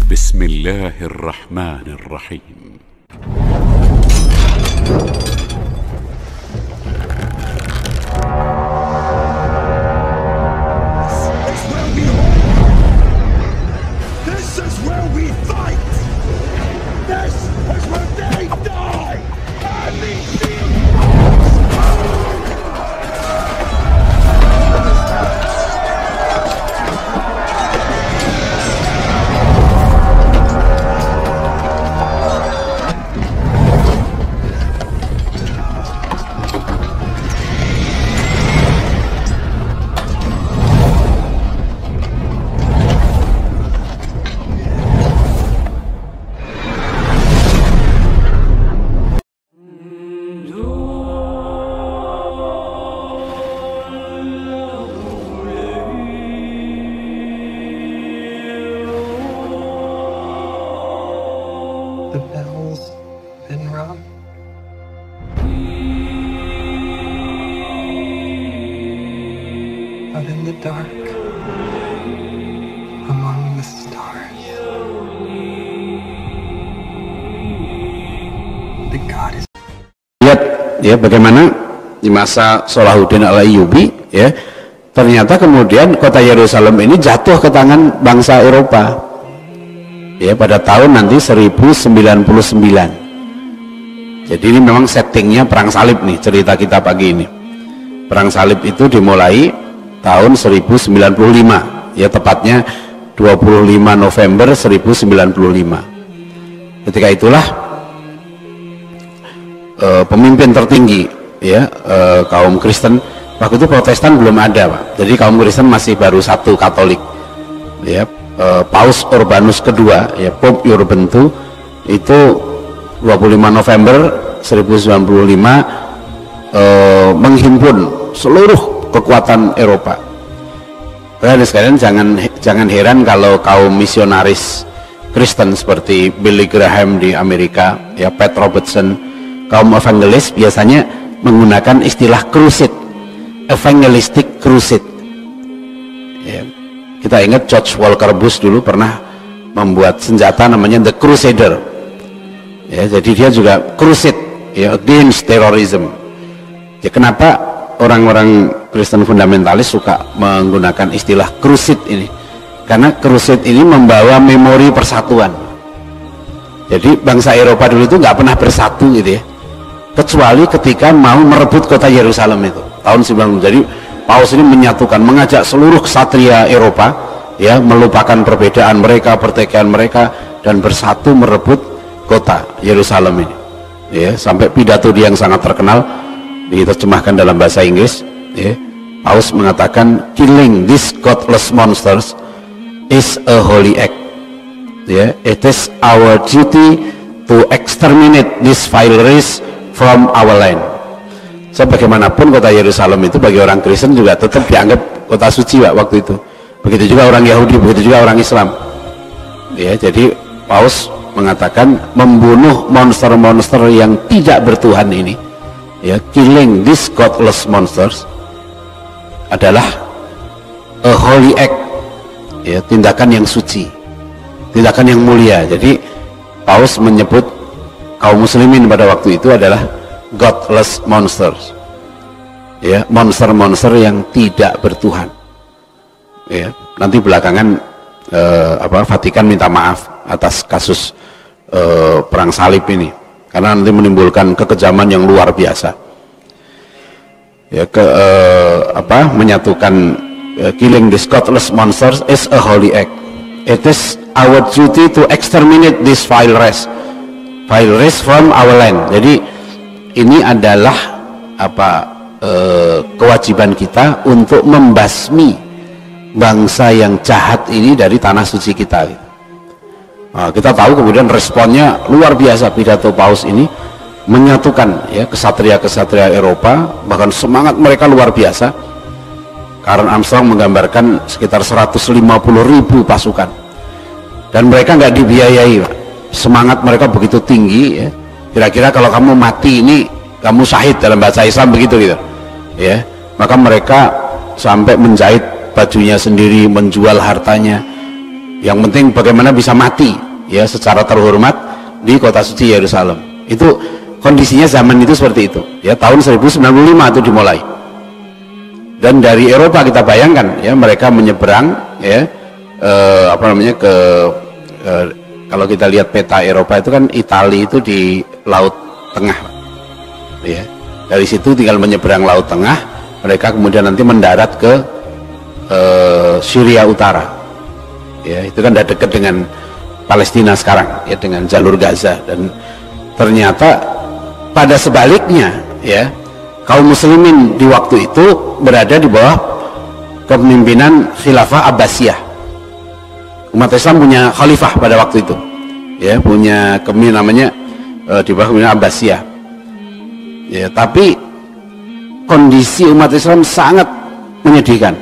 بسم الله الرحمن الرحيم. This is where we fight! This is where they die! And these The bell's been rung. Out in the dark, among the stars, the God is. Lihat ya bagaimana di masa Salahuddin Al-Ayyubi ya, ternyata kemudian kota Yerusalem ini jatuh ke tangan bangsa Eropa ya pada tahun nanti 1099. Jadi ini memang settingnya perang salib nih, cerita kita pagi ini. Perang salib itu dimulai tahun 1095 ya, tepatnya 25 November 1095. Ketika itulah pemimpin tertinggi ya, kaum Kristen waktu itu, Protestan belum ada Pak, jadi kaum Kristen masih baru satu, Katolik ya. Paus Urbanus kedua ya, Pope Urban II itu 25 November 1095 menghimpun seluruh kekuatan Eropa. Dan sekalian jangan heran kalau kaum misionaris Kristen seperti Billy Graham di Amerika ya, Pat Robertson, kaum evangelis biasanya menggunakan istilah crusade, evangelistic crusade ya. Kita ingat George Walker Bush dulu pernah membuat senjata namanya The Crusader ya, jadi dia juga crusade ya, against terrorism ya. Kenapa orang-orang Kristen fundamentalis suka menggunakan istilah crusade ini? Karena crusade ini membawa memori persatuan. Jadi bangsa Eropa dulu itu nggak pernah bersatu gitu ya, kecuali ketika mau merebut kota Yerusalem itu tahun 90. Jadi Paus ini menyatukan, mengajak seluruh ksatria Eropa ya, melupakan perbedaan mereka, pertikaian mereka, dan bersatu merebut kota Yerusalem ini ya. Sampai pidato dia yang sangat terkenal diterjemahkan dalam bahasa Inggris ya, Paus mengatakan, killing these godless monsters is a holy act ya, it is our duty to exterminate this vile race from our land. So bagaimanapun kota Yerusalem itu bagi orang Kristen juga tetap dianggap kota suci Pak, waktu itu. Begitu juga orang Yahudi, begitu juga orang Islam ya. Jadi Paus mengatakan membunuh monster-monster yang tidak bertuhan ini ya, killing these godless monsters adalah a holy act ya, tindakan yang suci, tindakan yang mulia. Jadi Paus menyebut kaum muslimin pada waktu itu adalah godless monsters ya, monster-monster yang tidak bertuhan ya. Nanti belakangan Vatikan minta maaf atas kasus perang salib ini karena nanti menimbulkan kekejaman yang luar biasa ya, menyatukan killing these godless monsters is a holy act, it is our duty to exterminate this vile race from our land. Jadi ini adalah kewajiban kita untuk membasmi bangsa yang jahat ini dari tanah suci kita. Nah, kita tahu kemudian responnya luar biasa, pidato Paus ini menyatukan ya kesatria-kesatria Eropa, bahkan semangat mereka luar biasa. Karen Armstrong menggambarkan sekitar 150.000 pasukan dan mereka nggak dibiayai Pak. Semangat mereka begitu tinggi ya, kira-kira kalau kamu mati ini kamu syahid dalam bahasa Islam begitu gitu ya. Maka mereka sampai menjahit bajunya sendiri, menjual hartanya Yang penting bagaimana bisa mati ya secara terhormat di kota suci Yerusalem. Itu kondisinya zaman itu seperti itu. Ya, tahun 1095 itu dimulai. Dan dari Eropa kita bayangkan ya, mereka menyeberang ya kalau kita lihat peta Eropa itu kan Italia itu di Laut Tengah. Ya. Dari situ tinggal menyeberang Laut Tengah, mereka kemudian nanti mendarat ke Syria Utara. Ya, itu kan udah dekat dengan Palestina sekarang ya, dengan jalur Gaza. Dan ternyata pada sebaliknya ya, kaum muslimin di waktu itu berada di bawah kepemimpinan Khilafah Abbasiyah. Umat Islam punya khalifah pada waktu itu ya, punya namanya di bawah kepemimpinan Abbasiyah ya. Tapi kondisi umat Islam sangat menyedihkan,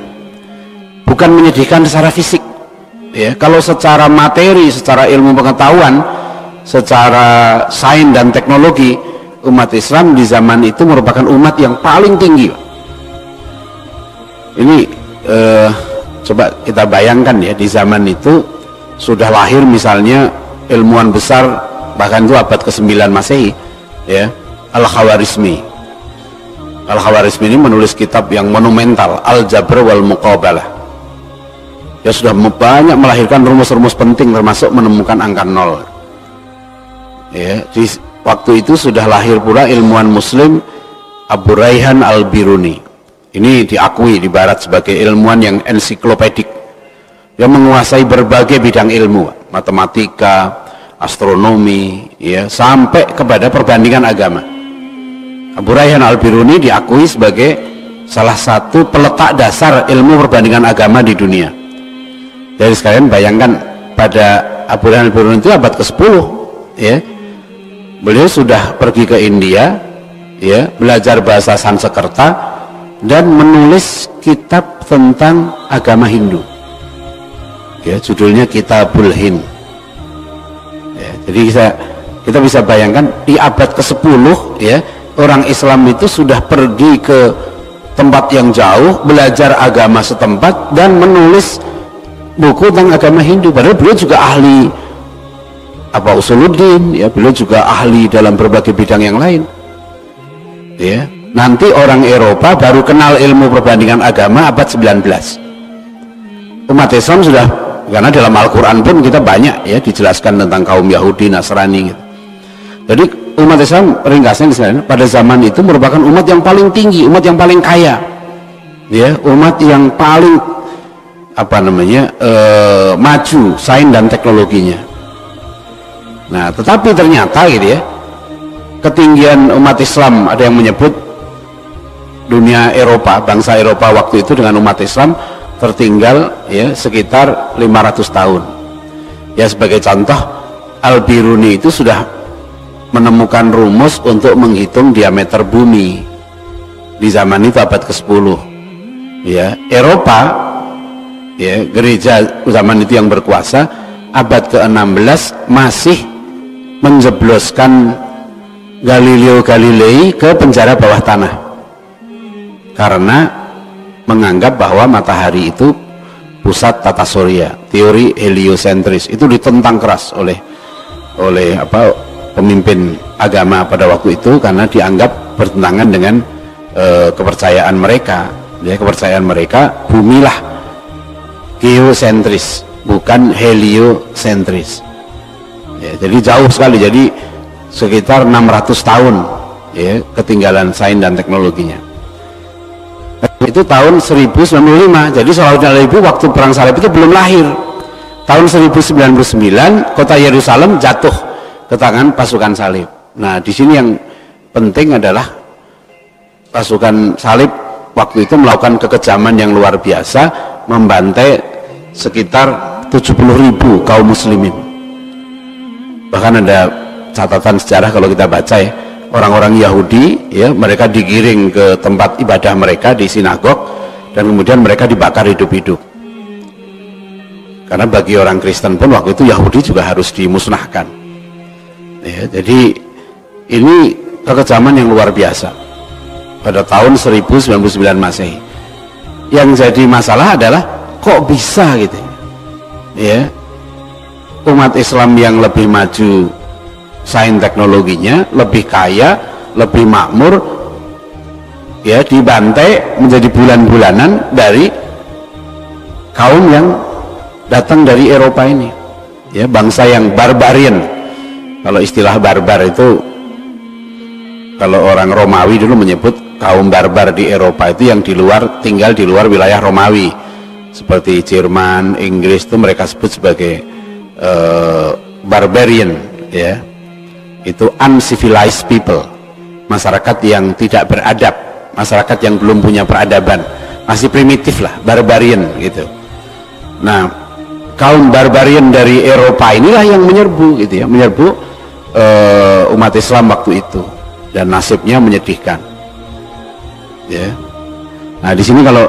bukan menyedihkan secara fisik ya. Kalau secara materi, secara ilmu pengetahuan, secara sains dan teknologi, umat Islam di zaman itu merupakan umat yang paling tinggi. Ini coba kita bayangkan ya, di zaman itu sudah lahir misalnya ilmuwan besar, bahkan itu abad ke-9 Masehi ya, Al-Khawarizmi. Al-Khawarizmi ini menulis kitab yang monumental, Al-Jabr wal Muqabalah. Ya, sudah banyak melahirkan rumus-rumus penting termasuk menemukan angka 0 ya. Di waktu itu sudah lahir pula ilmuwan muslim Abu Raihan Al-Biruni. Ini diakui di barat sebagai ilmuwan yang ensiklopedik, yang menguasai berbagai bidang ilmu, matematika, astronomi ya, sampai kepada perbandingan agama. Abu Raihan Al-Biruni diakui sebagai salah satu peletak dasar ilmu perbandingan agama di dunia. Jadi sekalian bayangkan, pada Abu Raihan Al-Biruni itu abad ke-10 ya, beliau sudah pergi ke India ya, belajar bahasa Sanskerta dan menulis kitab tentang agama Hindu ya, judulnya Kitabul Hind ya. Jadi kita bisa bayangkan di abad ke-10 ya, orang Islam itu sudah pergi ke tempat yang jauh, belajar agama setempat dan menulis buku tentang agama Hindu. Padahal beliau juga ahli usuluddin ya, beliau juga ahli dalam berbagai bidang yang lain ya. Nanti orang Eropa baru kenal ilmu perbandingan agama abad 19. Umat Islam sudah, karena dalam Al-Quran pun kita banyak ya dijelaskan tentang kaum Yahudi, Nasrani gitu. Jadi umat Islam ringkasnya pada zaman itu merupakan umat yang paling tinggi, umat yang paling kaya ya, umat yang paling maju sains dan teknologinya. Nah, tetapi ternyata gitu ya, ketinggian umat Islam, ada yang menyebut dunia Eropa, bangsa Eropa waktu itu dengan umat Islam tertinggal ya sekitar 500 tahun. Ya, sebagai contoh, Al-Biruni itu sudah menemukan rumus untuk menghitung diameter bumi di zaman itu abad ke-10 ya. Eropa ya, gereja zaman itu yang berkuasa, abad ke-16 masih menjebloskan Galileo Galilei ke penjara bawah tanah karena menganggap bahwa matahari itu pusat tata surya. Teori heliosentris itu ditentang keras oleh pemimpin agama pada waktu itu, karena dianggap bertentangan dengan kepercayaan mereka ya. Kepercayaan mereka, bumilah geosentris bukan heliosentris ya. Jadi jauh sekali, jadi sekitar 600 tahun ya ketinggalan sains dan teknologinya. Itu tahun 1095, jadi seolah-olah ibu waktu perang salib itu belum lahir. Tahun 1099 kota Yerusalem jatuh ke tangan pasukan salib. Nah, di sini yang penting adalah pasukan salib waktu itu melakukan kekejaman yang luar biasa, membantai sekitar 70.000 kaum muslimin. Bahkan ada catatan sejarah kalau kita baca ya, orang-orang Yahudi ya, mereka digiring ke tempat ibadah mereka di sinagog dan kemudian mereka dibakar hidup-hidup. Karena bagi orang Kristen pun waktu itu Yahudi juga harus dimusnahkan ya. Jadi ini kekejaman yang luar biasa pada tahun 1099 Masehi. Yang jadi masalah adalah kok bisa gitu ya, umat Islam yang lebih maju sains teknologinya, lebih kaya, lebih makmur, ya, dibantai menjadi bulan-bulanan dari kaum yang datang dari Eropa ini, ya, bangsa yang barbarian. Kalau istilah barbar itu, kalau orang Romawi dulu menyebut kaum barbar di Eropa itu yang tinggal di luar wilayah Romawi, seperti Jerman, Inggris, itu mereka sebut sebagai barbarian, ya, itu uncivilized people, masyarakat yang tidak beradab, masyarakat yang belum punya peradaban, masih primitif lah, barbarian gitu. Nah, kaum barbarian dari Eropa inilah yang menyerbu gitu ya, menyerbu umat Islam waktu itu, dan nasibnya menyedihkan, ya. Nah, di sini kalau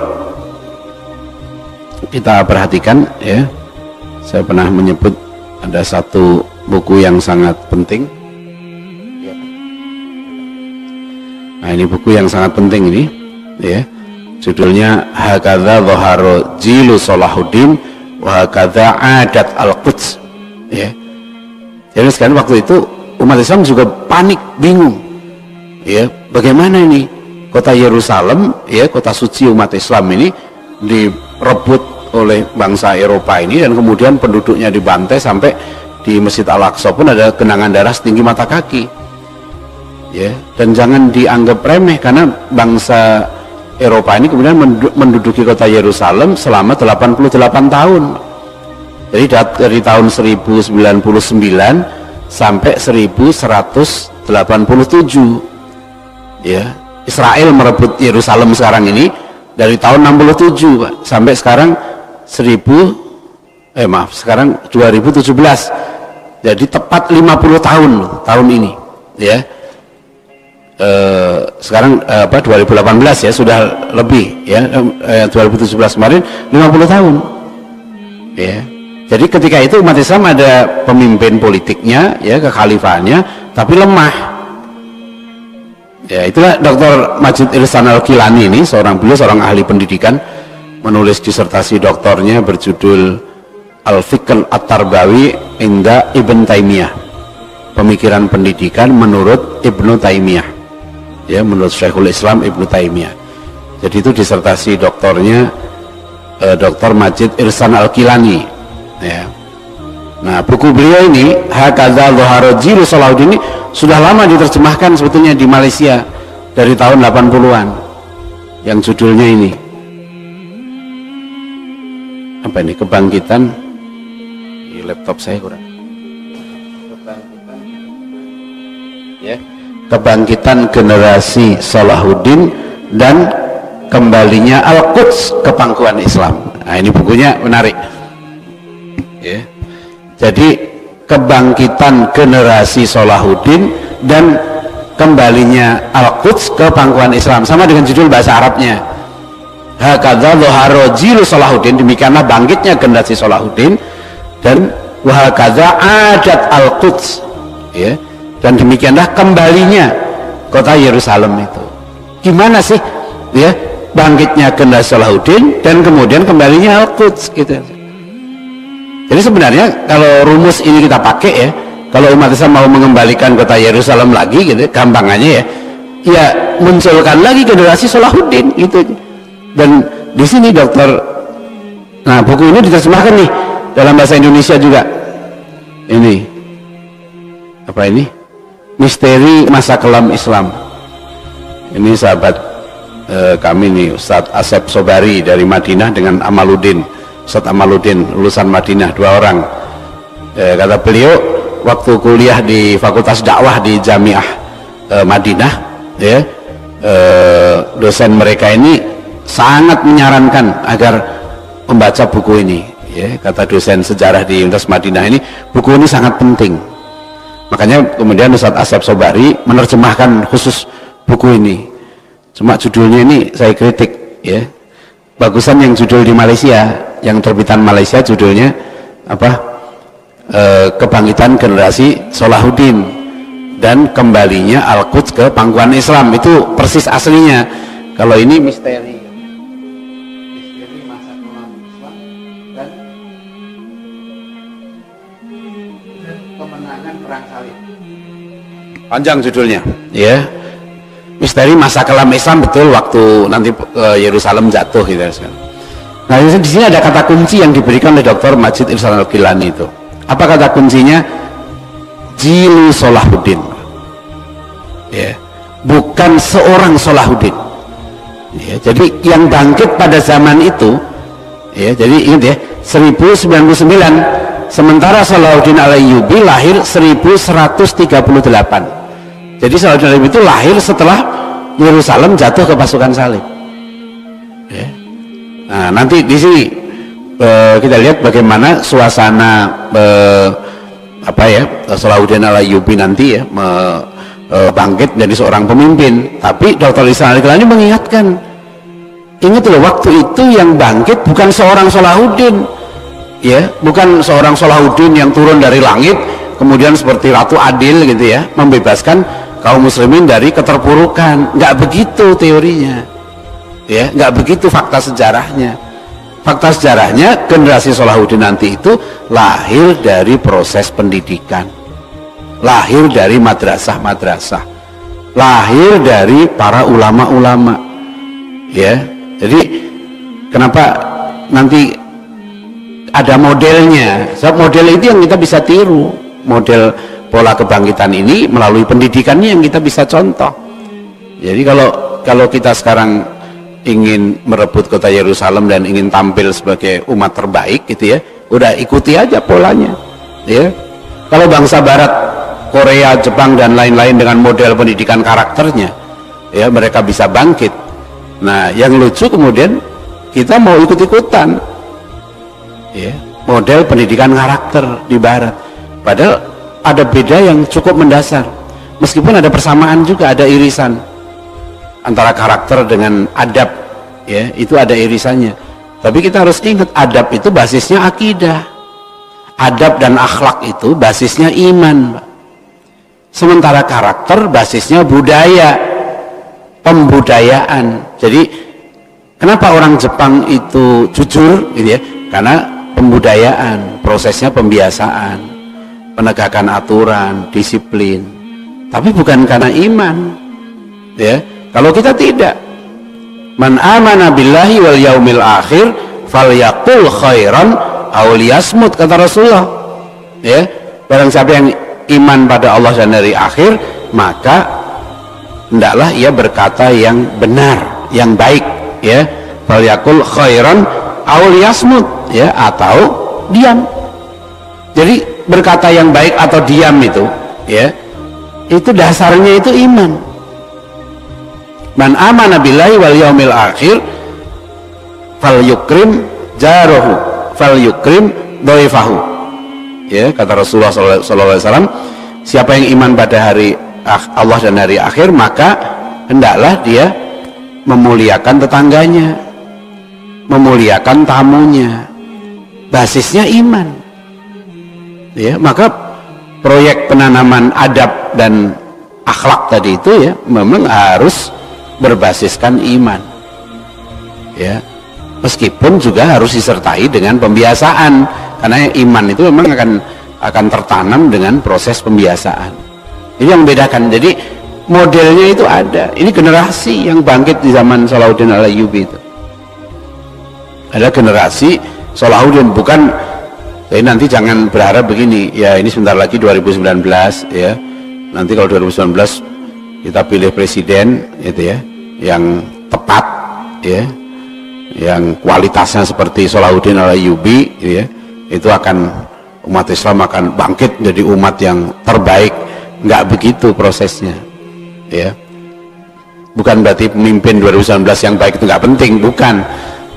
kita perhatikan, ya, saya pernah menyebut ada satu buku yang sangat penting. Nah, ini buku yang sangat penting ini, ya, judulnya Hakadha Dhahara Jilu Salahuddin wa Hakadha Adat Al-Quds, ya. Jadi sekarang waktu itu umat Islam juga panik, bingung, ya, bagaimana ini kota Yerusalem, ya, kota suci umat Islam ini direbut oleh bangsa Eropa ini, dan kemudian penduduknya dibantai sampai di Masjid Al-Aqsa pun ada genangan darah setinggi mata kaki, ya. Dan jangan dianggap remeh karena bangsa Eropa ini kemudian menduduki kota Yerusalem selama 88 tahun. Jadi dari tahun 1099 sampai 1187, ya. Israel merebut Yerusalem sekarang ini dari tahun 67, Pak, sampai sekarang sekarang 2017. Jadi tepat 50 tahun loh, tahun ini, ya. Sekarang 2018, ya, sudah lebih, ya, 2017 kemarin 50 tahun, ya. Jadi ketika itu umat Islam ada pemimpin politiknya, ya, kekhalifahannya, tapi lemah, ya. Itulah Dr. Majid Ihsan Al-Gilani ini, beliau seorang ahli pendidikan, menulis disertasi doktornya berjudul Al-Fiqh At-Tarbawi Inda Ibn Taimiyah, pemikiran pendidikan menurut Ibnu Taimiyah, ya, menurut Syekhul Islam Ibnu Taimiyah. Jadi itu disertasi doktornya Dr. Majid Ihsan Al-Gilani, ya. Nah, buku beliau ini Hakadha Dhahara Jilu Salahuddin ini sudah lama diterjemahkan sebetulnya di Malaysia dari tahun 80-an, yang judulnya ini apa ini, kebangkitan, di laptop saya kurang, kebangkitan generasi Salahuddin dan kembalinya Al-Quds ke pangkuan Islam. Nah, ini bukunya menarik, ya. Jadi kebangkitan generasi Salahuddin dan kembalinya Al-Quds ke pangkuan Islam, sama dengan judul bahasa Arabnya, Hakadha Dhahara Jilu Salahuddin, demikianlah bangkitnya generasi Salahuddin, dan Hakadha Adat Al-Quds, ya, dan demikianlah kembalinya kota Yerusalem itu. Gimana sih, ya, bangkitnya generasi Salahuddin dan kemudian kembalinya Al-Quds, gitu. Jadi sebenarnya kalau rumus ini kita pakai, ya, kalau umat Islam mau mengembalikan kota Yerusalem lagi, gitu, gampangannya, ya, munculkan lagi generasi Salahuddin, gitu. Dan di sini nah, buku ini diterjemahkan nih dalam bahasa Indonesia juga. Ini apa ini? Misteri Masa Kelam Islam. Ini sahabat kami nih, Ustadz Asep Sobari dari Madinah dengan Amaluddin, Ustadz Amaluddin, lulusan Madinah, 2 orang. Kata beliau waktu kuliah di Fakultas Dakwah di Jamiah Madinah, ya, dosen mereka ini sangat menyarankan agar membaca buku ini, ya. Kata dosen sejarah di Universitas Madinah ini, buku ini sangat penting. Makanya kemudian Ustadz Asep Sobari menerjemahkan khusus buku ini. Cuma judulnya ini saya kritik, ya. Bagusan yang judul di Malaysia, yang terbitan Malaysia, judulnya apa? Kebangkitan generasi Salahuddin dan kembalinya Al-Quds ke pangkuan Islam. Itu persis aslinya. Kalau ini misteri masa kelam Islam dan Kemenangan Perang Salib. Panjang judulnya, ya. Misteri masa kelam Islam, betul, waktu nanti Yerusalem jatuh gitu. Nah, di sini ada kata kunci yang diberikan oleh Dr. Majid Ihsan Al-Gilani itu. Apa kata kuncinya? Jilu Salahuddin. Ya, bukan seorang Salahuddin. Ya, jadi yang bangkit pada zaman itu, ya, jadi ingat ya, 1099, sementara Salahuddin Al-Ayyubi lahir 1138. Jadi Salahuddin Al-Ayyubi itu lahir setelah Yerusalem jatuh ke pasukan salib. Ya. Nah, nanti di sini kita lihat bagaimana suasana Salahuddin Al-Ayyubi nanti ya bangkit menjadi seorang pemimpin. Tapi Dr. Ihsan Al-Gilani mengingatkan, ingat loh, waktu itu yang bangkit bukan seorang Salahuddin, ya, bukan seorang Salahuddin yang turun dari langit kemudian seperti Ratu Adil gitu ya, membebaskan kaum muslimin dari keterpurukan. Nggak begitu teorinya, ya, nggak begitu fakta sejarahnya. Fakta sejarahnya, generasi Salahuddin nanti itu lahir dari proses pendidikan, lahir dari madrasah-madrasah, lahir dari para ulama-ulama, ya. Jadi kenapa nanti ada modelnya? Sebab model itu yang kita bisa tiru, model pola kebangkitan ini melalui pendidikannya yang kita bisa contoh. Jadi kalau kita sekarang ingin merebut kota Yerusalem dan ingin tampil sebagai umat terbaik gitu ya, udah ikuti aja polanya, ya. Kalau bangsa barat, Korea, Jepang dan lain-lain dengan model pendidikan karakternya, ya, mereka bisa bangkit. Nah, yang lucu kemudian kita mau ikut-ikutan, ya, model pendidikan karakter di barat, padahal ada beda yang cukup mendasar. Meskipun ada persamaan juga, ada irisan antara karakter dengan adab, ya, itu ada irisannya. Tapi kita harus ingat, adab itu basisnya akidah, adab dan akhlak itu basisnya iman, sementara karakter basisnya budaya, pembudayaan. Jadi kenapa orang Jepang itu jujur gitu ya? Karena pembudayaan, prosesnya pembiasaan, penegakan aturan, disiplin, tapi bukan karena iman, ya. Kalau kita tidak, man amana billahi wal yaumil akhir falyaqul khairan aw liyasmut, kata Rasulullah, ya. Barang siapa yang iman pada Allah dan hari akhir, maka hendaklah ia berkata yang benar, yang baik, ya. Falyaqul khairan aw liyasmut, ya, atau diam. Jadi berkata yang baik atau diam itu, ya, itu dasarnya itu iman. Man amana billahi wal yaumil akhir falyukrim jarahu falyukrim dhaifahu, ya, kata Rasulullah sallallahu alaihi wasallam, siapa yang iman pada hari Allah dan hari akhir, maka hendaklah dia memuliakan tetangganya, memuliakan tamunya. Basisnya iman, ya. Maka proyek penanaman adab dan akhlak tadi itu, ya, memang harus berbasiskan iman, ya, meskipun juga harus disertai dengan pembiasaan, karena iman itu memang akan tertanam dengan proses pembiasaan. Ini yang membedakan. Jadi modelnya itu ada. Ini generasi yang bangkit di zaman Salahuddin Al-Ayyubi itu ada generasi Salahuddin, bukan. Jadi nanti jangan berharap begini, ya, ini sebentar lagi 2019, ya, nanti kalau 2019 kita pilih presiden itu, ya, yang tepat, ya, yang kualitasnya seperti Salahuddin Al-Ayyubi, ya, itu akan, umat Islam akan bangkit menjadi umat yang terbaik. Nggak begitu prosesnya, ya. Bukan berarti pemimpin 2019 yang baik itu nggak penting, bukan.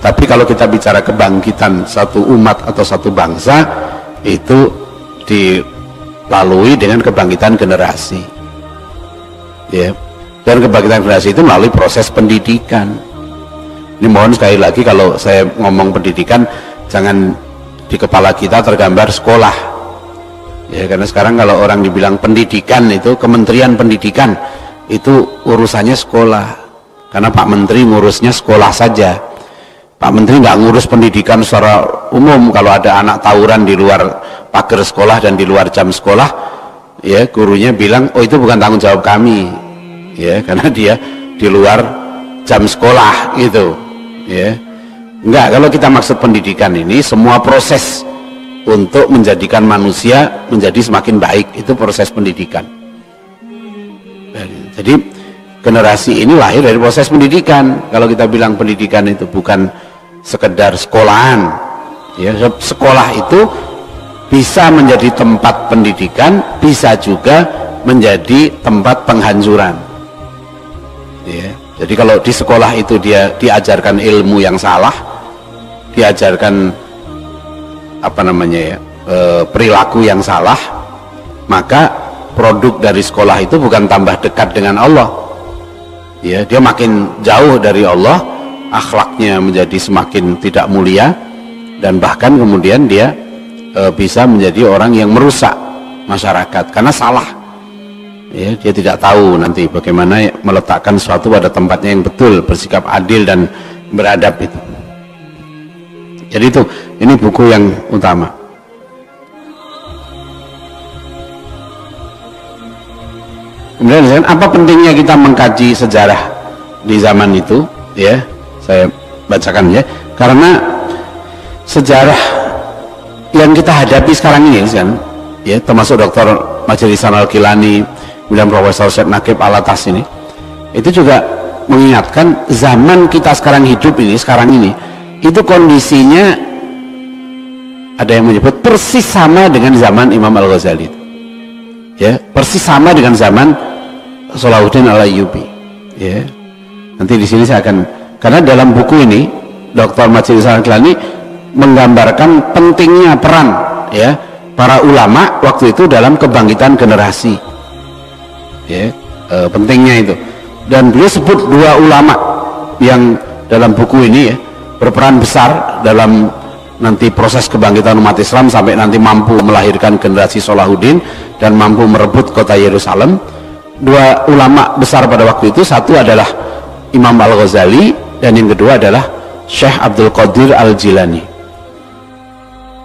Tapi kalau kita bicara kebangkitan satu umat atau satu bangsa, itu dilalui dengan kebangkitan generasi, ya. Dan kebangkitan generasi itu melalui proses pendidikan. Ini mohon sekali lagi, kalau saya ngomong pendidikan, jangan di kepala kita tergambar sekolah, ya, karena sekarang kalau orang dibilang pendidikan itu Kementerian Pendidikan, itu urusannya sekolah, karena Pak Menteri ngurusnya sekolah saja. Pak Menteri nggak ngurus pendidikan secara umum. Kalau ada anak tawuran di luar pagar sekolah dan di luar jam sekolah, ya gurunya bilang, oh itu bukan tanggung jawab kami, ya karena dia di luar jam sekolah gitu, ya. Enggak, kalau kita maksud pendidikan ini semua proses untuk menjadikan manusia menjadi semakin baik, itu proses pendidikan. Jadi generasi ini lahir dari proses pendidikan. Kalau kita bilang pendidikan itu bukan sekedar sekolahan, ya, sekolah itu bisa menjadi tempat pendidikan, bisa juga menjadi tempat penghancuran, ya. Jadi kalau di sekolah itu dia diajarkan ilmu yang salah, diajarkan perilaku yang salah, maka produk dari sekolah itu bukan tambah dekat dengan Allah, ya, dia makin jauh dari Allah, akhlaknya menjadi semakin tidak mulia, dan bahkan kemudian dia bisa menjadi orang yang merusak masyarakat karena salah, ya, dia tidak tahu nanti bagaimana meletakkan sesuatu pada tempatnya yang betul, bersikap adil dan beradab itu. Jadi ini buku yang utama. Kemudian apa pentingnya kita mengkaji sejarah di zaman itu, ya, saya bacakan ya, karena sejarah yang kita hadapi sekarang ini kan, ya, termasuk Dr. Majid Ihsan Al-Gilani, kemudian Profesor Syed Naqib Al-Atas ini, itu juga mengingatkan zaman kita sekarang hidup ini, sekarang ini, itu kondisinya ada yang menyebut persis sama dengan zaman Imam Al-Ghazali, ya, persis sama dengan zaman Salahuddin Al-Ayyubi, ya. Nanti di sini saya akan, karena dalam buku ini Dr. Majid Ihsan Al-Gilani menggambarkan pentingnya peran, ya, para ulama waktu itu dalam kebangkitan generasi, ya, pentingnya itu. Dan beliau sebut dua ulama yang dalam buku ini, ya, berperan besar dalam nanti proses kebangkitan umat Islam sampai nanti mampu melahirkan generasi Salahuddin dan mampu merebut kota Yerusalem. Dua ulama besar pada waktu itu, satu adalah Imam Al-Ghazali dan yang kedua adalah Syekh Abdul Qadir Al-Jilani,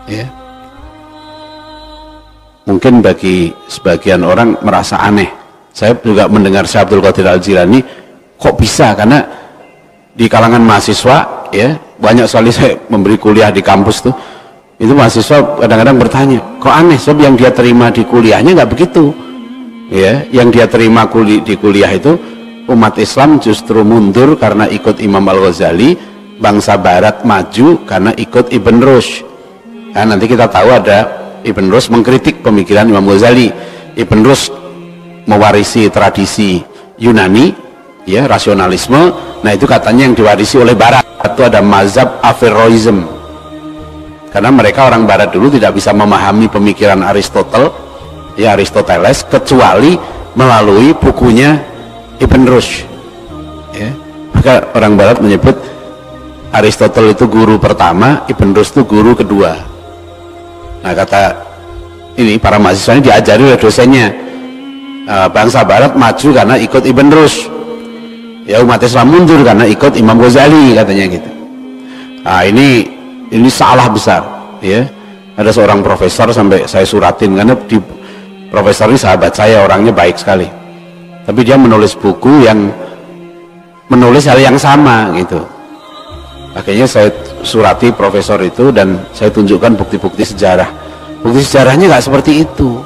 ya. Mungkin bagi sebagian orang merasa aneh, saya juga mendengar Syekh Abdul Qadir Al-Jilani kok bisa, karena di kalangan mahasiswa, ya, banyak sekali saya memberi kuliah di kampus tuh, itu mahasiswa kadang-kadang bertanya, kok aneh, sebab yang dia terima di kuliahnya nggak begitu, ya, yang dia terima di kuliah itu umat Islam justru mundur karena ikut Imam Al-Ghazali, bangsa Barat maju karena ikut Ibn Rushd. Nah, nanti kita tahu ada Ibn Rushd mengkritik pemikiran Imam Ghazali. Ibn Rushd mewarisi tradisi Yunani, ya, rasionalisme. Nah, itu katanya yang diwarisi oleh Barat, itu ada mazhab Averroism, karena mereka orang Barat dulu tidak bisa memahami pemikiran Aristotle, ya, Aristoteles, kecuali melalui bukunya Ibn Rushd, ya. Maka orang Barat menyebut Aristotle itu guru pertama, Ibn Rushd itu guru kedua. Nah, kata ini para mahasiswa ini diajari oleh dosennya, bangsa Barat maju karena ikut Ibn Rushd, ya, umat Islam mundur karena ikut Imam Ghazali, katanya gitu. Nah, ini salah besar, ya. Ada seorang profesor sampai saya suratin, karena profesor ini sahabat saya, orangnya baik sekali, tapi dia menulis buku yang menulis hal yang sama gitu. Akhirnya saya surati profesor itu dan saya tunjukkan bukti-bukti sejarah. Bukti sejarahnya nggak seperti itu,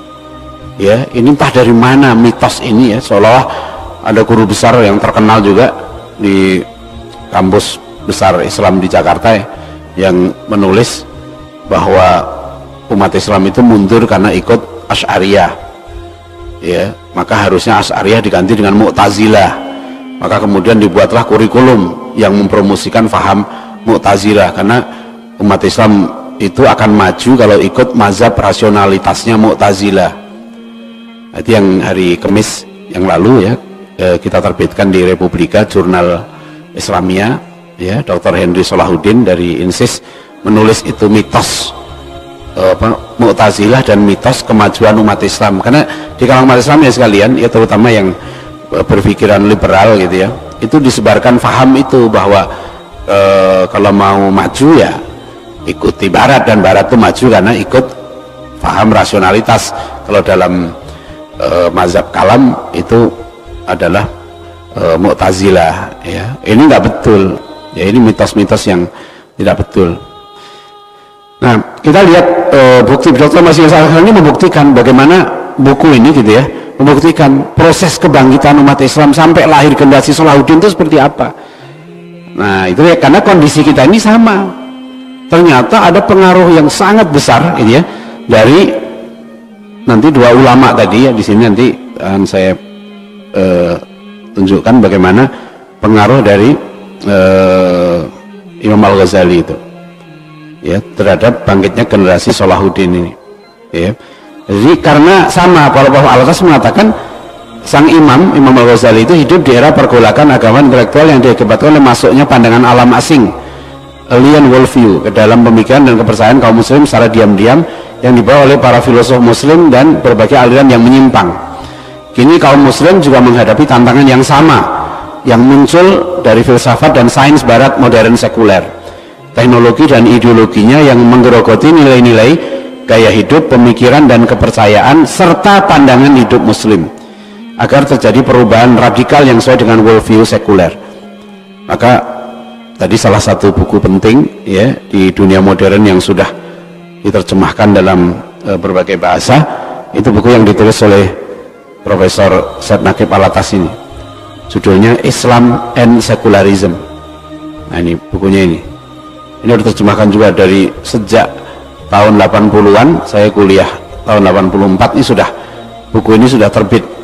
ya. Ini entah dari mana mitos ini, ya, seolah ada guru besar yang terkenal juga di kampus besar Islam di Jakarta, ya, yang menulis bahwa umat Islam itu mundur karena ikut Asy'ariyah, ya, maka harusnya Asy'ariyah diganti dengan Mu'tazilah. Maka kemudian dibuatlah kurikulum yang mempromosikan faham Mu'tazilah, karena umat Islam itu akan maju kalau ikut mazhab rasionalitasnya Mu'tazilah. Itu yang hari Kamis yang lalu, ya, kita terbitkan di Republika Jurnal Islamia, ya, Dr. Henry Salahuddin dari INSIS menulis itu mitos Mu'tazilah dan mitos kemajuan umat Islam. Karena di kalangan umat Islam, ya sekalian, ya, terutama yang berpikiran liberal gitu, ya, itu disebarkan faham itu bahwa kalau mau maju, ya, ikuti Barat, dan Barat itu maju karena ikut paham rasionalitas. Kalau dalam mazhab kalam itu adalah Mu'tazilah, ya. Ini nggak betul, ya, ini mitos-mitos yang tidak betul. Nah, kita lihat bukti Dr. Masih ini membuktikan bagaimana buku ini gitu ya, membuktikan proses kebangkitan umat Islam sampai lahir generasi Salahuddin itu seperti apa. Nah, itu ya, karena kondisi kita ini sama. Ternyata ada pengaruh yang sangat besar gitu ya dari nanti dua ulama tadi ya, di sini nanti akan saya tunjukkan bagaimana pengaruh dari Imam Al-Ghazali itu, ya, terhadap bangkitnya generasi Salahuddin ini, ya. Jadi karena sama, kalau Al-Atas mengatakan sang Imam Al-Ghazali itu hidup di era pergolakan agama intelektual yang diakibatkan oleh masuknya pandangan alam asing, alien worldview, ke dalam pemikiran dan kepercayaan kaum muslim secara diam-diam yang dibawa oleh para filosof muslim dan berbagai aliran yang menyimpang. Kini kaum muslim juga menghadapi tantangan yang sama yang muncul dari filsafat dan sains barat modern sekuler, teknologi dan ideologinya yang menggerogoti nilai-nilai gaya hidup, pemikiran dan kepercayaan serta pandangan hidup muslim, agar terjadi perubahan radikal yang sesuai dengan worldview sekuler. Maka tadi salah satu buku penting ya di dunia modern yang sudah diterjemahkan dalam berbagai bahasa, itu buku yang ditulis oleh Profesor Syed Naqib Al-Atas ini, judulnya Islam and Secularism. Nah, ini bukunya ini diterjemahkan juga dari sejak tahun 80-an, saya kuliah tahun 84, ini sudah, buku ini sudah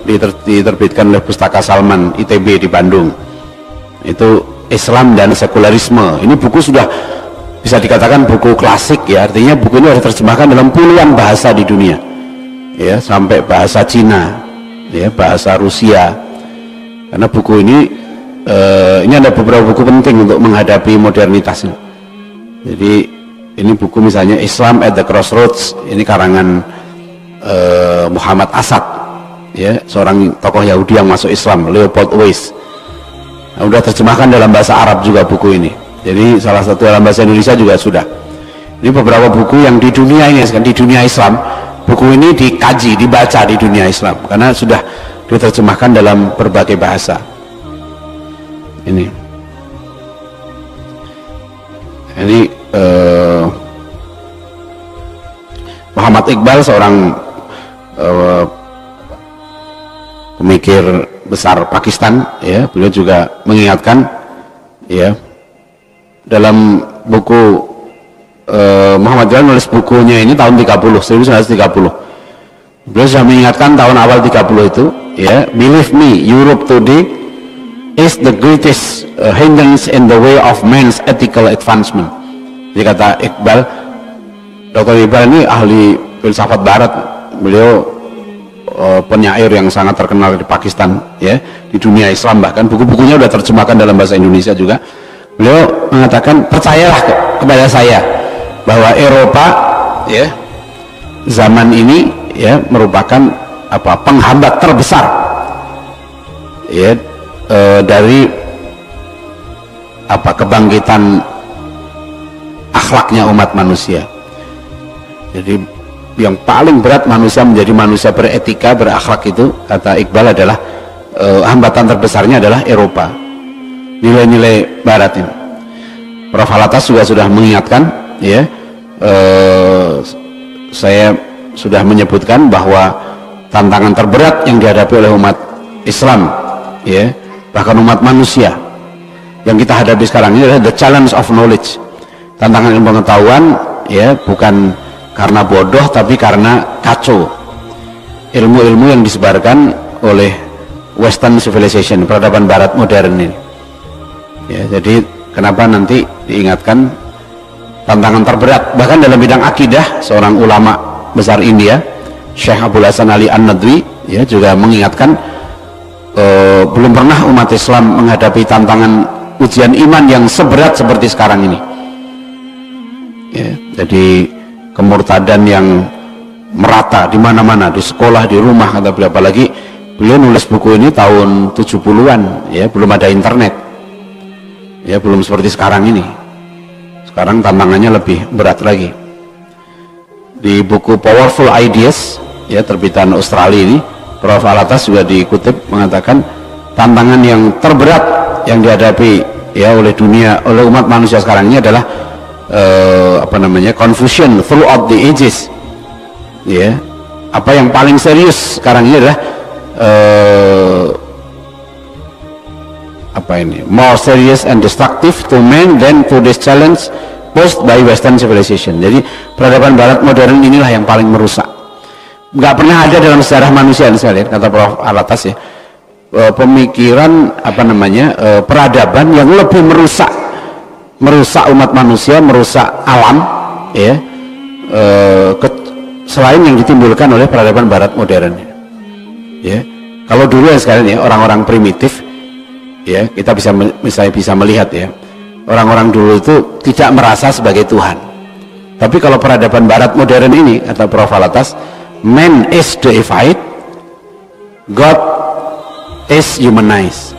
diterbitkan oleh Pustaka Salman ITB di Bandung. Itu Islam dan Sekularisme. Ini buku sudah bisa dikatakan buku klasik ya, artinya buku ini sudah diterjemahkan dalam puluhan bahasa di dunia, ya, sampai bahasa Cina, ya, bahasa Rusia. Karena buku ini ada beberapa buku penting untuk menghadapi modernitas ini. Jadi ini buku misalnya Islam at the Crossroads, ini karangan Muhammad Asad, ya, seorang tokoh Yahudi yang masuk Islam, Leopold Weiss. Nah, udah terjemahkan dalam bahasa Arab juga buku ini. Jadi salah satu dalam bahasa Indonesia juga sudah. Ini beberapa buku yang di dunia ini, di dunia Islam, buku ini dikaji, dibaca di dunia Islam karena sudah diterjemahkan dalam berbagai bahasa. Ini Muhammad Iqbal, seorang pemikir besar Pakistan, ya, beliau juga mengingatkan, ya, dalam buku Muhammad Iqbal nulis bukunya ini tahun 1930. Beliau sudah mengingatkan tahun awal 30 itu, ya, believe me, Europe today is the greatest hindrance in the way of man's ethical advancement. Jadi kata Iqbal, Dr. Iqbal ini ahli filsafat barat, beliau penyair yang sangat terkenal di Pakistan, ya, di dunia Islam, bahkan buku-bukunya sudah terjemahkan dalam bahasa Indonesia juga. Beliau mengatakan, percayalah kepada saya bahwa Eropa, ya, zaman ini, ya, merupakan penghambat terbesar, ya, dari kebangkitan akhlaknya umat manusia. Jadi yang paling berat manusia menjadi manusia beretika, berakhlak itu, kata Iqbal, adalah hambatan terbesarnya adalah Eropa, nilai-nilai barat ini. Prof. Al-Atas juga sudah mengingatkan, ya, saya sudah menyebutkan bahwa tantangan terberat yang dihadapi oleh umat Islam, ya, bahkan umat manusia yang kita hadapi sekarang ini adalah the challenge of knowledge, tantangan ilmu pengetahuan, ya, bukan karena bodoh tapi karena kacau ilmu-ilmu yang disebarkan oleh Western civilization, peradaban barat modern ini, ya. Jadi kenapa nanti diingatkan tantangan terberat, bahkan dalam bidang akidah, seorang ulama besar India, Syekh Abdul Hasan Ali An-Nadwi, ya, juga mengingatkan belum pernah umat Islam menghadapi tantangan ujian iman yang seberat seperti sekarang ini, ya. Jadi kemurtadan yang merata di mana-mana, di sekolah, di rumah, kata beliau. Apalagi beliau nulis buku ini tahun 70-an, ya, belum ada internet, ya, belum seperti sekarang ini. Sekarang tantangannya lebih berat lagi. Di buku Powerful Ideas ya, terbitan Australia ini, Prof. Alatas juga dikutip mengatakan tantangan yang terberat yang dihadapi ya oleh dunia, oleh umat manusia sekarang ini adalah confusion throughout the ages. Ya, apa yang paling serius sekarang ini adalah more serious and destructive to man than today's challenge posed by Western civilization. Jadi peradaban Barat modern inilah yang paling merusak. Nggak pernah ada dalam sejarah manusia sekalian, kata Prof. Alatas ya, pemikiran peradaban yang lebih merusak umat manusia, merusak alam ya, selain yang ditimbulkan oleh peradaban Barat modern ya. Kalau dulu ya sekalian ya, orang-orang primitif ya, kita bisa melihat ya, orang-orang dulu itu tidak merasa sebagai Tuhan. Tapi kalau peradaban Barat modern ini, kata Prof. Alatas, man is deified, God is humanized.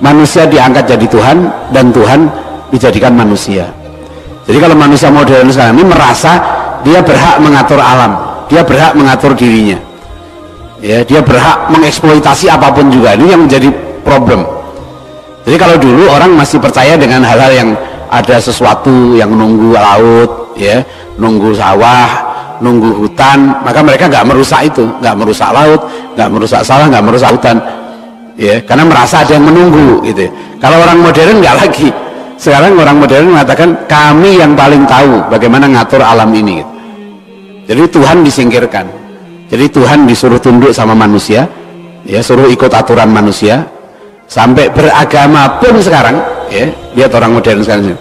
Manusia diangkat jadi Tuhan dan Tuhan dijadikan manusia. Jadi kalau manusia modern sekarang ini merasa dia berhak mengatur alam, dia berhak mengatur dirinya ya, dia berhak mengeksploitasi apapun juga. Ini yang menjadi problem. Jadi kalau dulu orang masih percaya dengan hal-hal yang ada sesuatu yang nunggu laut ya, nunggu sawah, nunggu hutan, maka mereka nggak merusak itu, nggak merusak laut, nggak merusak sawah, nggak merusak hutan ya, karena merasa ada yang menunggu gitu. Kalau orang modern nggak lagi. Sekarang orang modern mengatakan kami yang paling tahu bagaimana ngatur alam ini gitu. Jadi Tuhan disingkirkan, jadi Tuhan disuruh tunduk sama manusia ya, suruh ikut aturan manusia. Sampai beragama pun sekarang ya, lihat orang modern sekarang,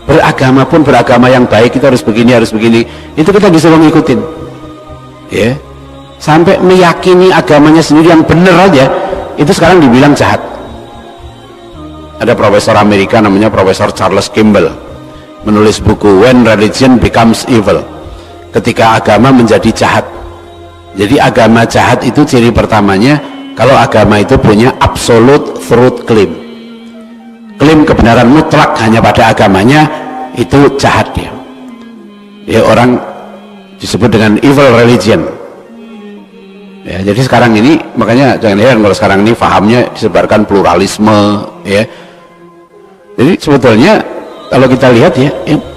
beragama pun, beragama yang baik itu harus begini, itu kita disuruh ngikutin ya. Sampai meyakini agamanya sendiri yang benar aja itu sekarang dibilang jahat. Ada profesor Amerika namanya Profesor Charles Kimball menulis buku When Religion Becomes Evil, ketika agama menjadi jahat. Jadi agama jahat itu ciri pertamanya kalau agama itu punya absolute truth claim, klaim kebenaran mutlak hanya pada agamanya, itu jahat dia ya, orang disebut dengan evil religion ya. Jadi sekarang ini makanya jangan heran kalau sekarang ini fahamnya disebarkan pluralisme ya. Jadi sebetulnya kalau kita lihat ya,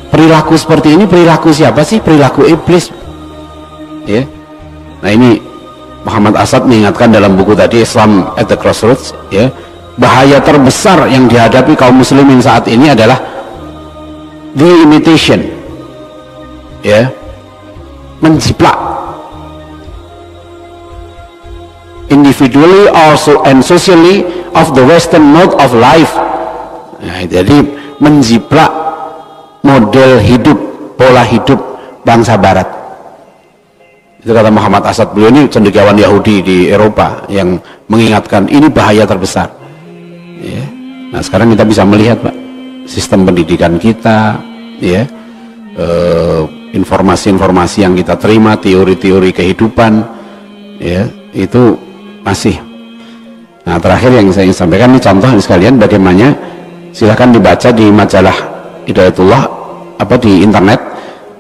perilaku seperti ini perilaku siapa sih? Perilaku iblis ya. Nah ini Muhammad Asad mengingatkan dalam buku tadi Islam at the Crossroads ya, bahaya terbesar yang dihadapi kaum muslimin saat ini adalah the imitation ya, menjiplak individually also and socially of the Western mode of life. Nah, jadi menjiplak model hidup, pola hidup bangsa Barat. Itu kata Muhammad Asad, beliau ini cendekiawan Yahudi di Eropa yang mengingatkan ini bahaya terbesar ya. Nah sekarang kita bisa melihat Pak, sistem pendidikan kita ya, informasi-informasi yang kita terima, teori-teori kehidupan ya, itu masih. Nah terakhir yang saya ingin sampaikan ini contoh sekalian bagaimana, silahkan dibaca di majalah Hidayatullah di internet,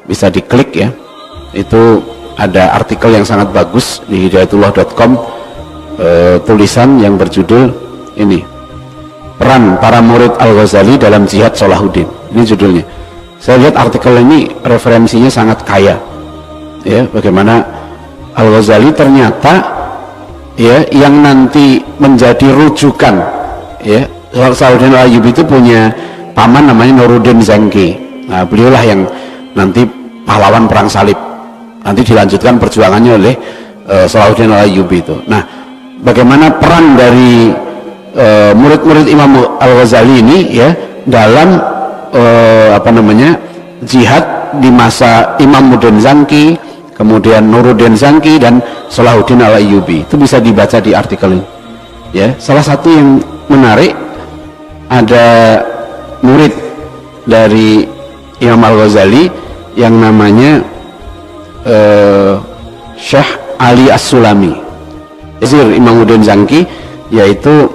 bisa diklik ya, itu ada artikel yang sangat bagus di hidayatullah.com, tulisan yang berjudul ini, peran para murid Al-Ghazali dalam jihad Salahuddin. Ini judulnya. Saya lihat artikel ini referensinya sangat kaya ya, bagaimana Al-Ghazali ternyata ya yang nanti menjadi rujukan ya. Salahuddin Al-Ayyubi itu punya paman namanya Nuruddin Zangki. Nah beliaulah yang nanti pahlawan perang salib, nanti dilanjutkan perjuangannya oleh Salahuddin Al-Ayyubi itu. Nah bagaimana peran dari murid-murid Imam Al-Ghazali ini ya dalam jihad di masa Imam Nuruddin Zangki, kemudian Nuruddin Zangki dan Salahuddin Al-Ayyubi, itu bisa dibaca di artikel ini ya. Salah satu yang menarik, ada murid dari Imam Al-Ghazali yang namanya Syekh Ali As-Sulami, Imam Nuruddin Zangki, yaitu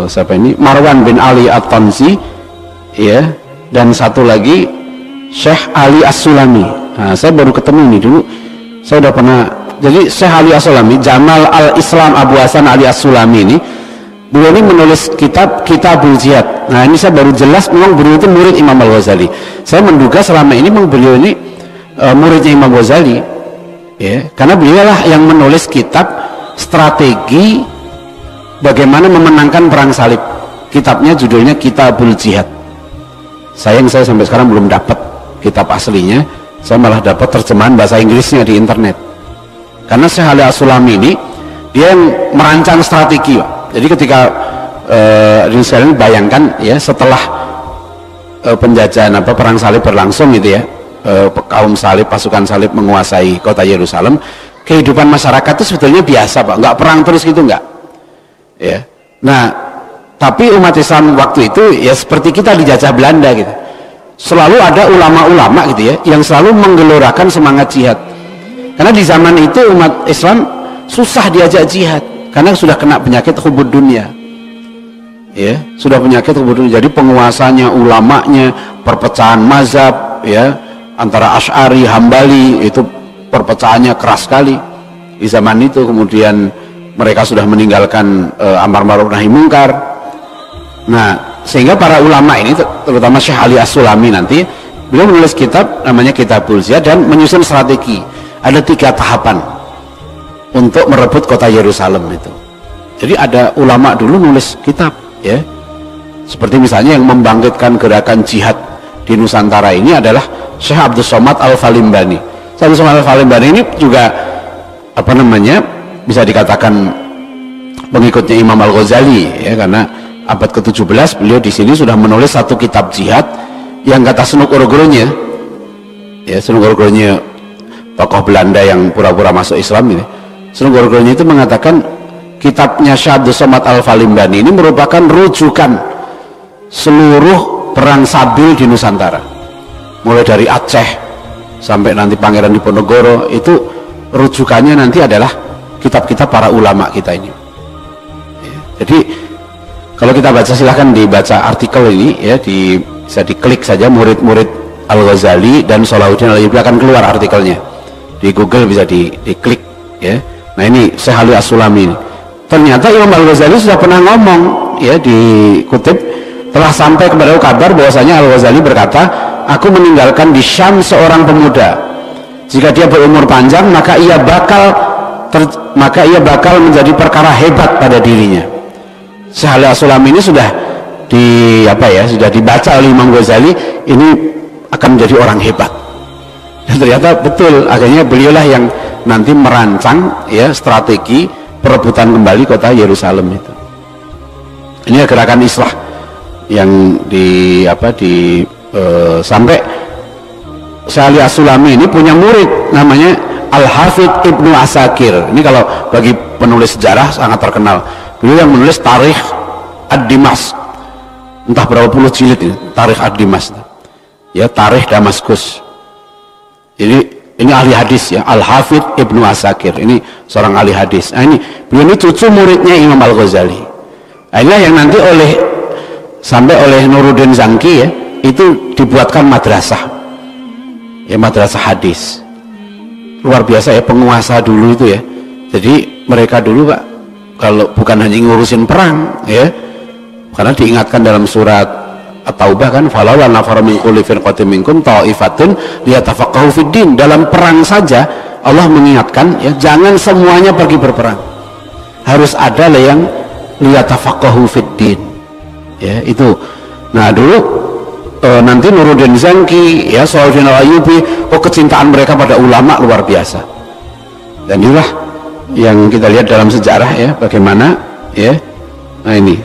siapa ini, Marwan bin Ali At-Tansi ya, dan satu lagi Syekh Ali As-Sulami. Nah, saya baru ketemu ini dulu. Saya udah pernah. Jadi Syekh Ali As-Sulami, Jamal Al-Islam Abu Hasan Ali As-Sulami ini, beliau ini menulis Kitabul Jihad. Nah, ini saya baru jelas memang beliau itu murid Imam Al-Ghazali. Saya menduga selama ini memang beliau ini muridnya Imam Ghazali. Ya, karena beliau lah yang menulis kitab strategi bagaimana memenangkan perang salib. Kitabnya judulnya Kitabul Jihad. Sayang saya sampai sekarang belum dapat kitab aslinya. Saya malah dapat terjemahan bahasa Inggrisnya di internet. Karena Syekh Ali As-Sulami ini dia yang merancang strategi, Pak. Jadi ketika sekalian bayangkan ya, setelah penjajahan perang salib berlangsung gitu ya, kaum salib, pasukan salib menguasai kota Yerusalem, kehidupan masyarakat itu sebetulnya biasa, Pak. Nggak perang terus gitu, nggak. Ya. Nah, tapi umat Islam waktu itu ya seperti kita dijajah Belanda gitu. Selalu ada ulama-ulama gitu ya yang selalu menggelorakan semangat jihad. Karena di zaman itu umat Islam susah diajak jihad karena sudah kena penyakit hubud dunia. Ya, sudah penyakit hubud dunia. Jadi penguasanya, ulamanya, perpecahan mazhab ya, antara Asy'ari, Hambali itu perpecahannya keras sekali di zaman itu. Kemudian mereka sudah meninggalkan amar ma'ruf nahi mungkar. Nah, sehingga para ulama ini, terutama Syekh Ali As-Sulami nanti, beliau menulis kitab namanya Kitabul Jihad dan menyusun strategi. Ada 3 tahapan untuk merebut kota Yerusalem itu. Jadi ada ulama dulu nulis kitab, ya. Seperti misalnya yang membangkitkan gerakan jihad di Nusantara ini adalah Syekh Abdul Somad Al-Falimbani. Syekh Abdul Somad Al-Falimbani ini juga bisa dikatakan pengikutnya Imam Al-Ghazali, ya, karena abad ke-17 beliau di sini sudah menulis satu kitab jihad yang kata Senuk Urgurunya, ya, Senuk Urgurunya tokoh Belanda yang pura-pura masuk Islam ini, Senuk Urgurunya itu mengatakan kitabnya Syekh Abdul Somad Al-Falimbani ini merupakan rujukan seluruh perang sabil di Nusantara, mulai dari Aceh sampai nanti Pangeran Diponegoro. Itu rujukannya nanti adalah kitab-kitab para ulama kita ini, ya. Jadi kalau kita baca, silahkan dibaca artikel ini ya, bisa diklik saja murid-murid Al-Ghazali dan Salahuddin Al-Ayyubi, akan keluar artikelnya di Google, bisa diklik ya. Nah, ini Syekh Ali As-Sulami ini. Ternyata Imam Al-Ghazali sudah pernah ngomong ya, dikutip, telah sampai kepada kabar bahwasanya Al-Ghazali berkata, aku meninggalkan di Syam seorang pemuda, jika dia berumur panjang maka ia bakal menjadi perkara hebat pada dirinya. Syekh Ali As-Sulami ini sudah sudah dibaca oleh Imam Ghazali, ini akan menjadi orang hebat. Dan ternyata betul, akhirnya beliaulah yang nanti merancang ya strategi perebutan kembali kota Yerusalem itu. Ini gerakan islah yang sampai Syekh Ali As-Sulami ini punya murid namanya Al-Hafidh Ibnu Asakir. Ini kalau bagi penulis sejarah sangat terkenal. Beliau yang menulis Tarikh Ad-Dimas, entah berapa puluh jilid ini, Tarikh Ad-Dimas ya, Tarikh Damaskus. Jadi ini ahli hadis ya, Al-Hafidh Ibnu Asakir, ini seorang ahli hadis. Nah, ini beliau ini cucu muridnya Imam Al-Ghazali. Nah, inilah yang nanti sampai oleh Nuruddin Zangki ya, itu dibuatkan madrasah ya, madrasah hadis. Luar biasa ya penguasa dulu itu ya. Jadi mereka dulu, Pak, kalau bukan hanya ngurusin perang ya, karena diingatkan dalam surat At-Taubah kan, falawla nafara min kulli firqatin minkum ta'ifatun liyatafaqahu fid din. Dalam perang saja Allah mengingatkan ya, jangan semuanya pergi berperang, harus ada yang liyatafaqahu fid din ya, itu. Nah, dulu nanti Nuruddin Zangki ya, Salahuddin Al-Ayyubi, kecintaan mereka pada ulama luar biasa. Dan inilah yang kita lihat dalam sejarah ya, bagaimana ya. Nah, ini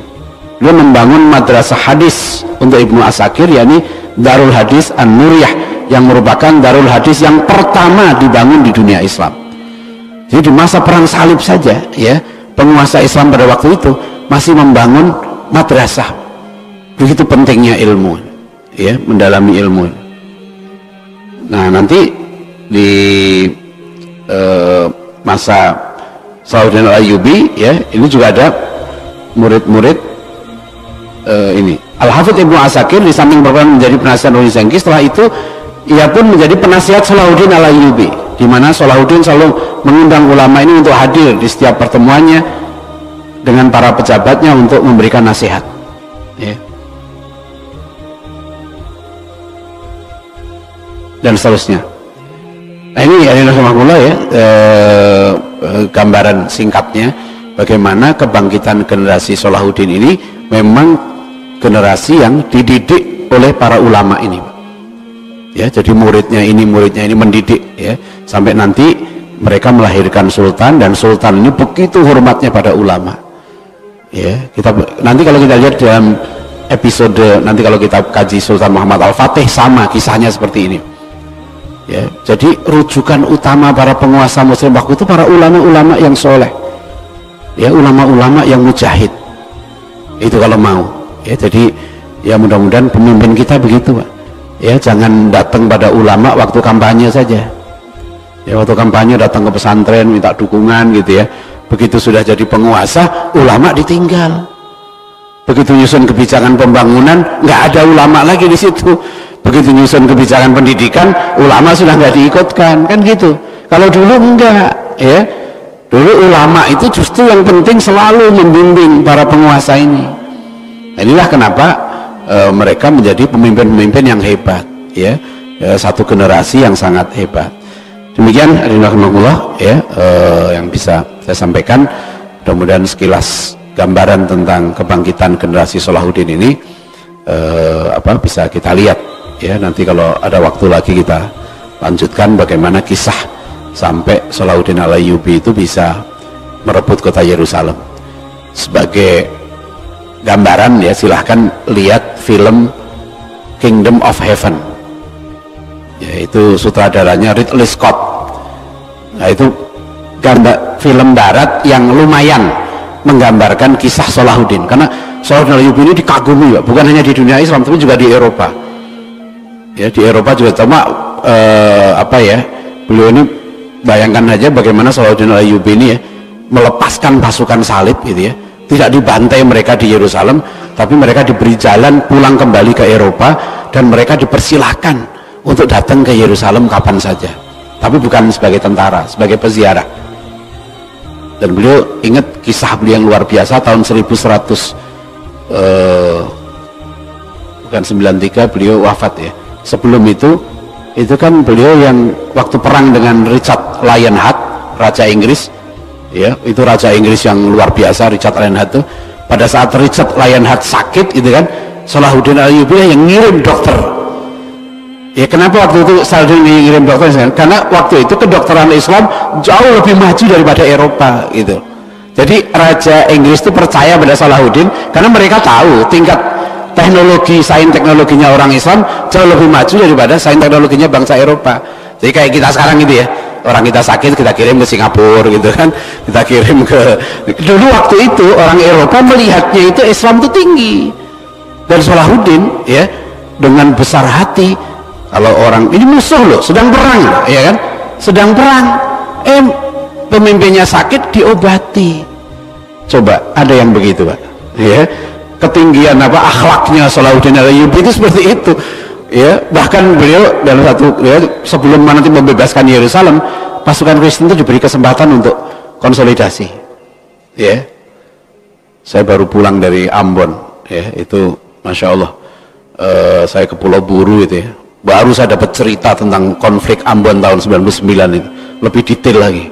dia membangun madrasah hadis untuk Ibnu Asakir, yakni Darul Hadis An-Nuriyah, yang merupakan darul hadis yang pertama dibangun di dunia Islam. Jadi di masa perang salib saja ya, penguasa Islam pada waktu itu masih membangun madrasah. Begitu pentingnya ilmu ya, mendalami ilmu. Nah, nanti di masa Salahuddin Al-Ayyubi ya, ini juga ada murid-murid ini Al-Hafidh Ibnu Asakir, di samping berperan menjadi penasihat Nuruddin Zangki. Setelah itu ia pun menjadi penasihat Salahuddin Al-Ayyubi, di mana Salahuddin selalu mengundang ulama ini untuk hadir di setiap pertemuannya dengan para pejabatnya untuk memberikan nasihat, ya. Dan seterusnya. Nah, ini rahimahullah ya, gambaran singkatnya bagaimana kebangkitan generasi Salahuddin ini memang generasi yang dididik oleh para ulama ini, ya. Jadi muridnya ini mendidik, ya, sampai nanti mereka melahirkan sultan, dan sultan ini begitu hormatnya pada ulama, ya. Kita nanti kalau kita lihat dalam episode nanti kalau kita kaji Sultan Muhammad Al-Fatih, sama kisahnya seperti ini, ya. Jadi rujukan utama para penguasa muslim waktu itu para ulama-ulama yang soleh, ya, ulama-ulama yang mujahid, itu kalau mau, ya. Jadi ya mudah-mudahan pemimpin kita begitu, Pak, ya. Jangan datang pada ulama waktu kampanye saja, ya. Waktu kampanye datang ke pesantren minta dukungan gitu, ya. Begitu sudah jadi penguasa, ulama ditinggal. Begitu nyusun kebijakan pembangunan, nggak ada ulama lagi di situ. Begitu nyusun kebijakan pendidikan, ulama sudah nggak diikutkan, kan gitu. Kalau dulu enggak, ya. Dulu ulama itu justru yang penting selalu membimbing para penguasa ini. Inilah kenapa mereka menjadi pemimpin-pemimpin yang hebat, ya. Satu generasi yang sangat hebat. Demikian rahimahullah, ya, yang bisa saya sampaikan. Mudah-mudahan sekilas gambaran tentang kebangkitan generasi Salahuddin ini bisa kita lihat, ya. Nanti kalau ada waktu lagi kita lanjutkan bagaimana kisah sampai Salahuddin Al-Ayyubi itu bisa merebut kota Yerusalem. Sebagai gambaran, ya, silahkan lihat film Kingdom of Heaven, yaitu sutradaranya Ridley Scott. Nah, itu film barat yang lumayan menggambarkan kisah Salahuddin, karena Salahuddin Al-Ayyubi ini dikagumi, Pak, bukan hanya di dunia Islam tapi juga di Eropa, ya. Di Eropa juga sama, beliau ini, bayangkan aja bagaimana Salahuddin Al-Ayyubi ini, ya, melepaskan pasukan salib gitu, ya. Tidak dibantai mereka di Yerusalem, tapi mereka diberi jalan pulang kembali ke Eropa, dan mereka dipersilahkan untuk datang ke Yerusalem kapan saja, tapi bukan sebagai tentara, sebagai peziarah. Dan beliau ingat kisah beliau yang luar biasa tahun 1193 beliau wafat, ya. Sebelum itu kan beliau yang waktu perang dengan Richard Lionheart, Raja Inggris, ya, itu Raja Inggris yang luar biasa, Richard Lionheart itu. Pada saat Richard Lionheart sakit itu kan, Salahuddin Al-Ayyubi yang ngirim dokter, ya. Kenapa waktu itu Salahuddin ngirim dokter? Karena waktu itu kedokteran Islam jauh lebih maju daripada Eropa gitu. Jadi Raja Inggris itu percaya pada Salahuddin karena mereka tahu tingkat teknologi, sains teknologinya orang Islam jauh lebih maju daripada sains teknologinya bangsa Eropa. Jadi kayak kita sekarang gitu, ya, orang kita sakit kita kirim ke Singapura gitu kan, kita kirim ke, dulu waktu itu orang Eropa melihatnya itu Islam itu tinggi, dan Salahuddin, ya, dengan besar hati, kalau orang ini musuh loh, sedang perang, ya kan, sedang perang, pemimpinnya sakit diobati. Coba ada yang begitu, Pak, ya. Ketinggian akhlaknya Salahuddin Al-Ayyubi itu seperti itu, ya. Bahkan beliau dalam satu, ya, sebelum nanti membebaskan Yerusalem, pasukan Kristen itu diberi kesempatan untuk konsolidasi, ya. Saya baru pulang dari Ambon, ya, itu Masya Allah, saya ke Pulau Buru itu, ya, baru saya dapat cerita tentang konflik Ambon tahun 99 itu lebih detail lagi.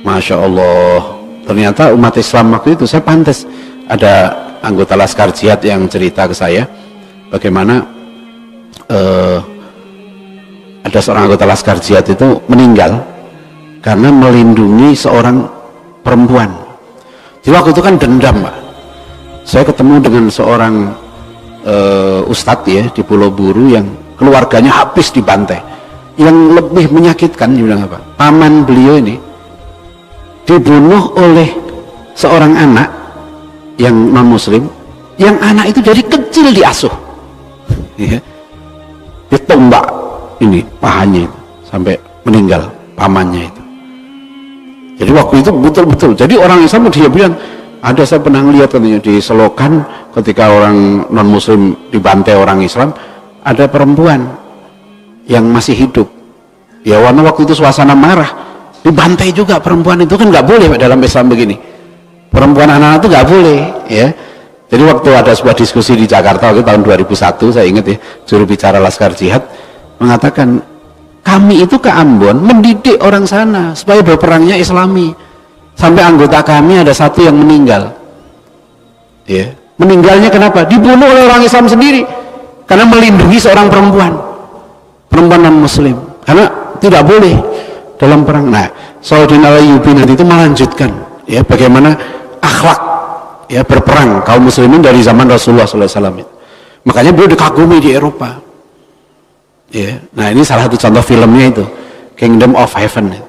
Masya Allah, ternyata umat Islam waktu itu, saya pantas, ada anggota Laskar Jihad yang cerita ke saya bagaimana ada seorang anggota Laskar Jihad itu meninggal karena melindungi seorang perempuan. Di waktu itu kan dendam, Pak. Saya ketemu dengan seorang ustadz, ya, di Pulau Buru yang keluarganya habis dibantai. Yang lebih menyakitkan, bilang apa? Paman beliau ini dibunuh oleh seorang anak yang non muslim, yang anak itu dari kecil diasuh, ya, ditombak ini pahanya itu, sampai meninggal pamannya itu. Jadi waktu itu betul-betul, jadi orang Islam dia bilang, ada, saya pernah lihat katanya di Selokan ketika orang non muslim dibantai orang Islam, ada perempuan yang masih hidup. Ya waktu itu suasana marah, dibantai juga perempuan itu, kan nggak boleh dalam Islam begini. Perempuan anak-anak itu nggak boleh, ya. Jadi waktu ada sebuah diskusi di Jakarta waktu tahun 2001, saya ingat ya, juru bicara Laskar Jihad mengatakan, kami itu ke Ambon mendidik orang sana supaya berperangnya Islami. Sampai anggota kami ada satu yang meninggal. Ya, meninggalnya kenapa? Dibunuh oleh orang Islam sendiri karena melindungi seorang perempuan non muslim. Karena tidak boleh dalam perang. Nah, Salahuddin Al-Ayyubi nanti itu melanjutkan ya bagaimana akhlak ya berperang kaum muslimin dari zaman Rasulullah SAW. Makanya beliau dikagumi di Eropa. Ya, nah ini salah satu contoh filmnya itu, Kingdom of Heaven.